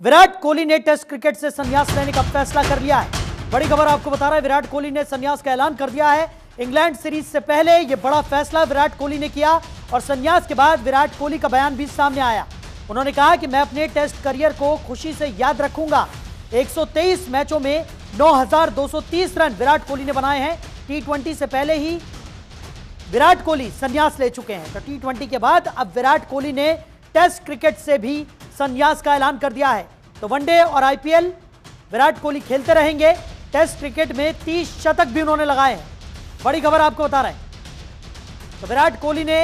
विराट कोहली ने test cricket से संन्यास लेने का फैसला कर लिया है। बड़ी खबर आपको बता रहा है, विराट कोहली ने संन्यास का ऐलान कर दिया है। इंग्लैंड सीरीज से पहले यह बड़ा फैसला विराट कोहली ने किया और संन्यास के बाद विराट कोहली का बयान भी सामने आया। उन्होंने कहा कि मैं अपने टेस्ट करियर को खुशी से याद रखूंगा। 123 मैचों में 9,230 रन विराट कोहली ने बनाए हैं। T20 से पहले ही विराट कोहली संन्यास ले चुके हैं, तो T20 के बाद अब विराट कोहली ने टेस्ट क्रिकेट से भी संन्यास का ऐलान कर दिया है। तो वनडे और IPL विराट कोहली खेलते रहेंगे। टेस्ट क्रिकेट में 30 शतक भी उन्होंने लगाए हैं। बड़ी खबर आपको बता रहे हैं। तो विराट कोहली ने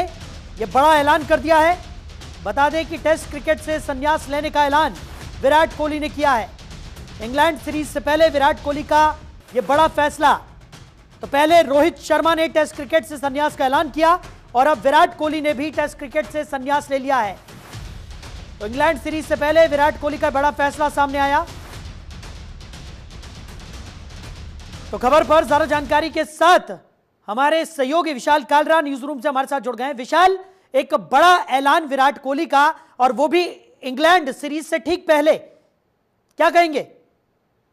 यह बड़ा ऐलान कर दिया है। बता दें कि टेस्ट क्रिकेट से संन्यास लेने का ऐलान विराट कोहली ने किया है। इंग्लैंड सीरीज से पहले विराट कोहली का यह बड़ा फैसला। तो पहले रोहित शर्मा ने टेस्ट क्रिकेट से संन्यास का ऐलान किया और अब विराट कोहली ने भी टेस्ट क्रिकेट से संन्यास ले लिया है। तो इंग्लैंड सीरीज से पहले विराट कोहली का बड़ा फैसला सामने आया। तो खबर पर ज्यादा जानकारी के साथ हमारे सहयोगी विशाल कालरा न्यूज रूम से हमारे साथ जुड़ गए हैं। विशाल, एक बड़ा ऐलान विराट कोहली का और वो भी इंग्लैंड सीरीज से ठीक पहले, क्या कहेंगे?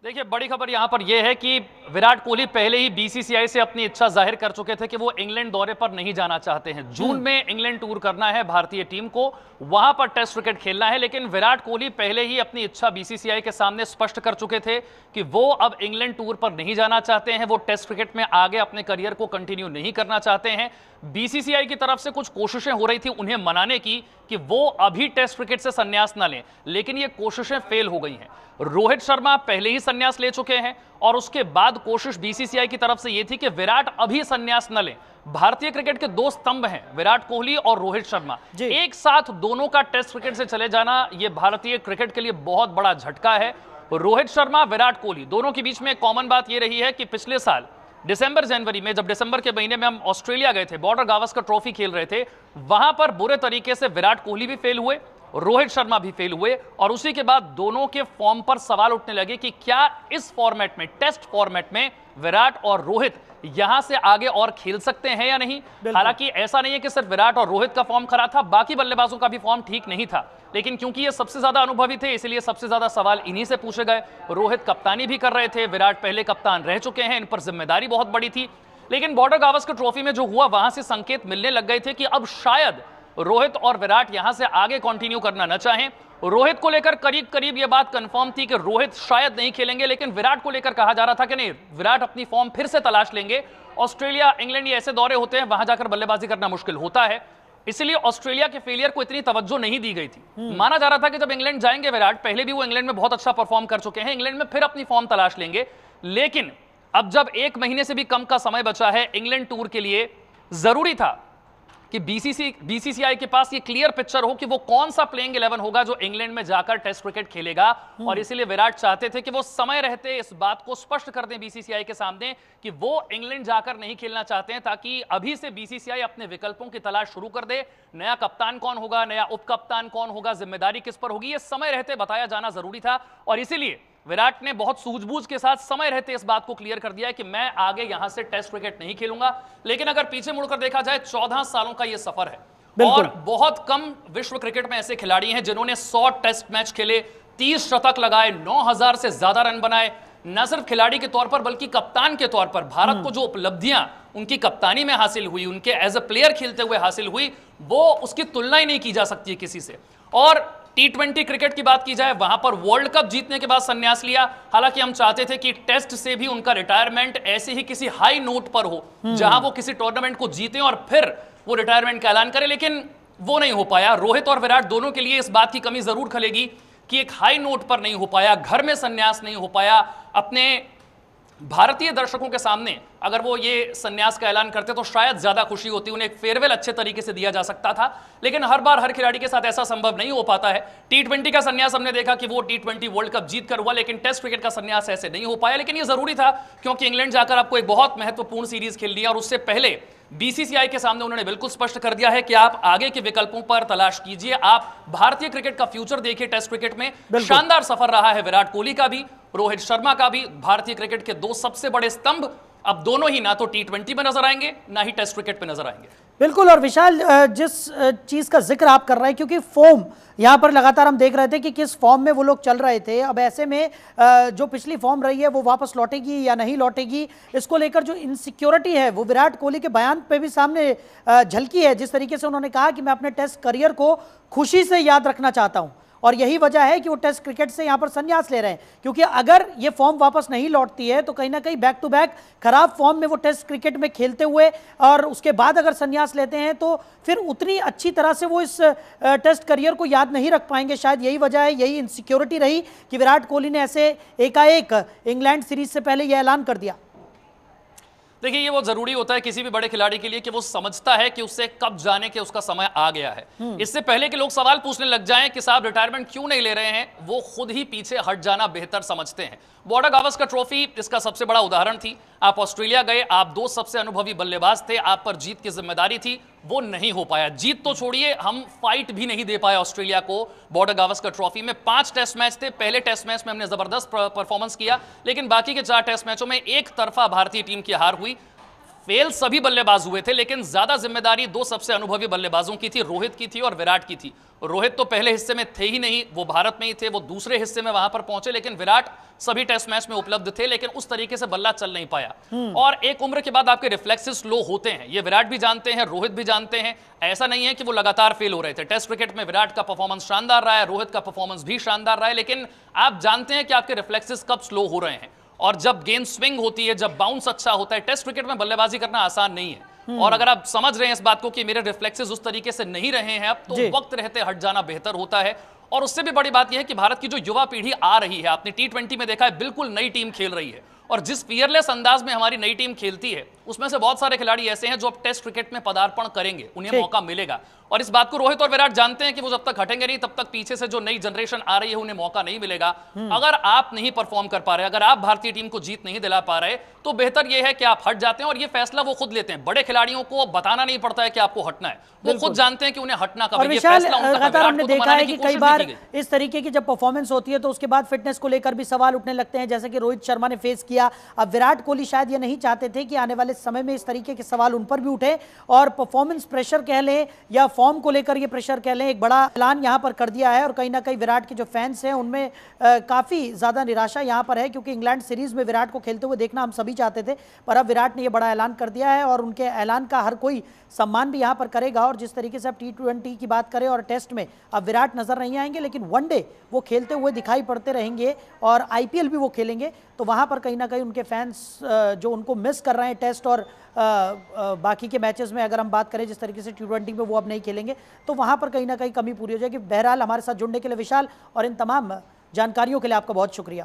देखिए, बड़ी खबर यहां पर यह है कि विराट कोहली पहले ही BCCI से अपनी इच्छा जाहिर कर चुके थे कि वो इंग्लैंड दौरे पर नहीं जाना चाहते हैं। जून में इंग्लैंड टूर करना है भारतीय टीम को, वहां पर टेस्ट क्रिकेट खेलना है। लेकिन विराट कोहली पहले ही अपनी इच्छा BCCI के सामने स्पष्ट कर चुके थे कि वो अब इंग्लैंड टूर पर नहीं जाना चाहते हैं। वो टेस्ट क्रिकेट में आगे अपने करियर को कंटिन्यू नहीं करना चाहते हैं। BCCI की तरफ से कुछ कोशिशें हो रही थी उन्हें मनाने की कि वो अभी टेस्ट क्रिकेट से संन्यास ना लें, लेकिन ये कोशिशें फेल हो गई हैं। रोहित शर्मा पहले ही संन्यास ले चुके हैं और उसके बाद कोशिश BCCI की तरफ से यह थी कि विराट अभी संन्यास न लें। भारतीय क्रिकेट के दो स्तंभ हैं, विराट कोहली और रोहित शर्मा। एक साथ दोनों का टेस्ट क्रिकेट से चले जाना यह भारतीय क्रिकेट के लिए बहुत बड़ा झटका है। रोहित शर्मा, विराट कोहली दोनों के बीच में एक कॉमन बात यह रही है कि पिछले साल दिसंबर जनवरी में, जब दिसंबर के महीने में हम ऑस्ट्रेलिया गए थे, बॉर्डर गावस्कर ट्रॉफी खेल रहे थे, वहां पर बुरे तरीके से विराट कोहली भी फेल हुए, रोहित शर्मा भी फेल हुए और उसी के बाद दोनों के फॉर्म पर सवाल उठने लगे कि क्या इस फॉर्मेट में, टेस्ट फॉर्मेट में, विराट और रोहित यहां से आगे और खेल सकते हैं या नहीं। हालांकि ऐसा नहीं है कि सिर्फ विराट और रोहित का फॉर्म खराब था, बाकी बल्लेबाजों का भी फॉर्म ठीक नहीं था। लेकिन क्योंकि ये सबसे ज्यादा अनुभवी थे, इसलिए सबसे ज्यादा सवाल इन्हीं से पूछे गए। रोहित कप्तानी भी कर रहे थे, विराट पहले कप्तान रह चुके हैं, इन पर जिम्मेदारी बहुत बड़ी थी। लेकिन बॉर्डर गावस्कर ट्रॉफी में जो हुआ, वहां से संकेत मिलने लग गए थे कि अब शायद रोहित और विराट यहां से आगे कंटिन्यू करना न चाहें। रोहित को लेकर करीब करीब यह बात कंफर्म थी कि रोहित शायद नहीं खेलेंगे, लेकिन विराट को लेकर कहा जा रहा था कि नहीं, विराट अपनी फॉर्म फिर से तलाश लेंगे। ऑस्ट्रेलिया, इंग्लैंड, ये ऐसे दौरे होते हैं, वहां जाकर बल्लेबाजी करना मुश्किल होता है, इसलिए ऑस्ट्रेलिया के फेलियर को इतनी तवज्जो नहीं दी गई थी। माना जा रहा था कि जब इंग्लैंड जाएंगे विराट, पहले भी वो इंग्लैंड में बहुत अच्छा परफॉर्म कर चुके हैं, इंग्लैंड में फिर अपनी फॉर्म तलाश लेंगे। लेकिन अब जब 1 महीने से भी कम का समय बचा है इंग्लैंड टूर के लिए, जरूरी था कि BCCI के पास ये क्लियर पिक्चर हो कि वो कौन सा प्लेइंग 11 होगा जो इंग्लैंड में जाकर टेस्ट क्रिकेट खेलेगा। और इसीलिए विराट चाहते थे कि वो समय रहते इस बात को स्पष्ट कर दें BCCI के सामने कि वो इंग्लैंड जाकर नहीं खेलना चाहते हैं, ताकि अभी से BCCI अपने विकल्पों की तलाश शुरू कर दे। नया कप्तान कौन होगा, नया उप कप्तान कौन होगा, जिम्मेदारी किस पर होगी, ये समय रहते बताया जाना जरूरी था। और इसीलिए विराट ने बहुत सूझबूझ के साथ समय रहते इस बात को क्लियर कर दिया है कि मैं आगे यहां से टेस्ट क्रिकेट नहीं खेलूंगा। लेकिन अगर पीछे मुड़कर देखा जाए, 14 सालों का यह सफर है और बहुत कम विश्व क्रिकेट में ऐसे खिलाड़ी हैं जिन्होंने 100 टेस्ट मैच खेले, 30 शतक लगाए, 9,000 से ज्यादा रन बनाए। न सिर्फ खिलाड़ी के तौर पर बल्कि कप्तान के तौर पर भारत को जो उपलब्धियां उनकी कप्तानी में हासिल हुई, उनके एज अ प्लेयर खेलते हुए हासिल हुई, वो उसकी तुलना ही नहीं की जा सकती है किसी से। और T20 क्रिकेट की बात की जाए, वहां पर वर्ल्ड कप जीतने के बाद संन्यास लिया। हालांकि हम चाहते थे कि टेस्ट से भी उनका रिटायरमेंट ऐसे ही किसी हाई नोट पर हो, जहां वो किसी टूर्नामेंट को जीते और फिर वो रिटायरमेंट का ऐलान करें, लेकिन वो नहीं हो पाया। रोहित और विराट दोनों के लिए इस बात की कमी जरूर खलेगी कि एक हाई नोट पर नहीं हो पाया, घर में संन्यास नहीं हो पाया। अपने भारतीय दर्शकों के सामने अगर वो ये संन्यास का ऐलान करते तो शायद ज्यादा खुशी होती, उन्हें एक फेयरवेल अच्छे तरीके से दिया जा सकता था। लेकिन हर बार हर खिलाड़ी के साथ ऐसा संभव नहीं हो पाता है। T20 का संन्यास हमने देखा कि वो T20 वर्ल्ड कप जीत कर हुआ, लेकिन टेस्ट क्रिकेट का संन्यास ऐसे नहीं हो पाया। लेकिन ये जरूरी था क्योंकि इंग्लैंड जाकर आपको एक बहुत महत्वपूर्ण सीरीज खेलनी है और उससे पहले BCCI के सामने उन्होंने बिल्कुल स्पष्ट कर दिया है कि आप आगे के विकल्पों पर तलाश कीजिए, आप भारतीय क्रिकेट का फ्यूचर देखिए। टेस्ट क्रिकेट में शानदार सफर रहा है विराट कोहली का भी, रोहित शर्मा का भी। भारतीय क्रिकेट के दो सबसे बड़े स्तंभ अब दोनों ही ना तो T20 में नजर आएंगे, ना ही टेस्ट क्रिकेट पे नजर आएंगे। बिल्कुल। और विशाल, जिस चीज का जिक्र आप कर रहे हैं, क्योंकि फॉर्म यहाँ पर लगातार हम देख रहे थे कि किस फॉर्म में वो लोग चल रहे थे। अब ऐसे में जो पिछली फॉर्म रही है वो वापस लौटेगी या नहीं लौटेगी, इसको लेकर जो इनसिक्योरिटी है वो विराट कोहली के बयान पे भी सामने झलकी है। जिस तरीके से उन्होंने कहा कि मैं अपने टेस्ट करियर को खुशी से याद रखना चाहता हूं, और यही वजह है कि वो टेस्ट क्रिकेट से यहां पर संन्यास ले रहे हैं। क्योंकि अगर ये फॉर्म वापस नहीं लौटती है तो कहीं ना कहीं बैक टू बैक खराब फॉर्म में वो टेस्ट क्रिकेट में खेलते हुए और उसके बाद अगर संन्यास लेते हैं तो फिर उतनी अच्छी तरह से वो इस टेस्ट करियर को याद नहीं रख पाएंगे। शायद यही वजह है, यही इनसिक्योरिटी रही कि विराट कोहली ने ऐसे एकाएक इंग्लैंड सीरीज से पहले यह ऐलान कर दिया। देखिए, ये वो जरूरी होता है किसी भी बड़े खिलाड़ी के लिए कि वो समझता है कि उससे कब जाने के उसका समय आ गया है। इससे पहले कि लोग सवाल पूछने लग जाएं कि साहब रिटायरमेंट क्यों नहीं ले रहे हैं, वो खुद ही पीछे हट जाना बेहतर समझते हैं। बॉर्डर गावस्कर ट्रॉफी इसका सबसे बड़ा उदाहरण थी। आप ऑस्ट्रेलिया गए, आप दो सबसे अनुभवी बल्लेबाज थे, आप पर जीत की जिम्मेदारी थी, वो नहीं हो पाया। जीत तो छोड़िए, हम फाइट भी नहीं दे पाए ऑस्ट्रेलिया को बॉर्डर गावस्कर ट्रॉफी में। 5 टेस्ट मैच थे, पहले टेस्ट मैच में हमने जबरदस्त परफॉर्मेंस किया, लेकिन बाकी के 4 टेस्ट मैचों में एक तरफा भारतीय टीम की हार हुई। फेल सभी बल्लेबाज हुए थे, लेकिन ज्यादा जिम्मेदारी 2 सबसे अनुभवी बल्लेबाजों की थी, रोहित की थी और विराट की थी। रोहित तो पहले हिस्से में थे ही नहीं, वो भारत में ही थे, वो दूसरे हिस्से में वहां पर पहुंचे, लेकिन विराट सभी टेस्ट मैच में उपलब्ध थे, लेकिन उस तरीके से बल्ला चल नहीं पाया। और एक उम्र के बाद आपके रिफ्लेक्सेस लो होते हैं, ये विराट भी जानते हैं, रोहित भी जानते हैं। ऐसा नहीं है कि वो लगातार फेल हो रहे थे। टेस्ट क्रिकेट में विराट का परफॉर्मेंस शानदार रहा है, रोहित का परफॉर्मेंस भी शानदार रहा है, लेकिन आप जानते हैं कि आपके रिफ्लेक्सेस कब स्लो हो रहे हैं। और जब गेंद स्विंग होती है, जब बाउंस अच्छा होता है, टेस्ट क्रिकेट में बल्लेबाजी करना आसान नहीं है। और अगर आप समझ रहे हैं इस बात को कि मेरे रिफ्लेक्सेस उस तरीके से नहीं रहे हैं अब, तो वक्त रहते हट जाना बेहतर होता है। और उससे भी बड़ी बात यह है कि भारत की जो युवा पीढ़ी आ रही है, आपने T20 में देखा है, बिल्कुल नई टीम खेल रही है। और जिस फियरलेस अंदाज में हमारी नई टीम खेलती है, उसमें से बहुत सारे खिलाड़ी ऐसे हैं जो अब टेस्ट क्रिकेट में पदार्पण करेंगे, उन्हें मौका मिलेगा। और इस बात को रोहित और विराट जानते हैं कि वो जब तक हटेंगे नहीं, तब तक पीछे से जो नई जनरेशन आ रही है उन्हें मौका नहीं मिलेगा। अगर आप नहीं परफॉर्म कर पा रहे, अगर आप भारतीय टीम को जीत नहीं दिला पा रहे, तो बेहतर यह है कि आप हट जाते हैं। और ये फैसला वो खुद लेते हैं। बड़े खिलाड़ियों को बताना नहीं पड़ता है कि आपको हटना है, वो खुद जानते हैं कि उन्हें हटना कब है। ये फैसला लगातार हमने देखा है कि कई बार इस तरीके की जब परफॉर्मेंस होती है तो उसके बाद फिटनेस को लेकर भी सवाल उठने लगते हैं, जैसे कि रोहित शर्मा ने फेस किया। अब विराट कोहली शायद ये नहीं चाहते थे कि आने वाले समय में इस तरीके के सवाल उन पर भी उठे, और परफॉर्मेंस प्रेशर कह लें या फॉर्म को लेकर ये प्रेशर कह लें, एक बड़ा ऐलान यहां पर कर दिया है। और कहीं ना कहीं विराट के जो फैंस हैं उनमें काफी ज्यादा निराशा यहां पर है, क्योंकि इंग्लैंड सीरीज में विराट को खेलते हुए देखना हम सभी चाहते थे। पर अब विराट ने यह बड़ा ऐलान कर दिया है और उनके ऐलान का हर कोई सम्मान भी यहां पर करेगा। और जिस तरीके से अब T20 की बात करें और टेस्ट में अब विराट नजर नहीं आएंगे, लेकिन वनडे वो खेलते हुए दिखाई पड़ते रहेंगे और IPL भी वो खेलेंगे, तो वहां पर कहीं ना कहीं उनके फैंस जो उनको मिस कर रहे हैं टेस्ट और बाकी के मैचेस में, अगर हम बात करें जिस तरीके से T20 में वो अब नहीं खेलेंगे, तो वहां पर कहीं ना कहीं कमी पूरी हो जाएगी। बहरहाल, हमारे साथ जुड़ने के लिए विशाल और इन तमाम जानकारियों के लिए आपका बहुत शुक्रिया।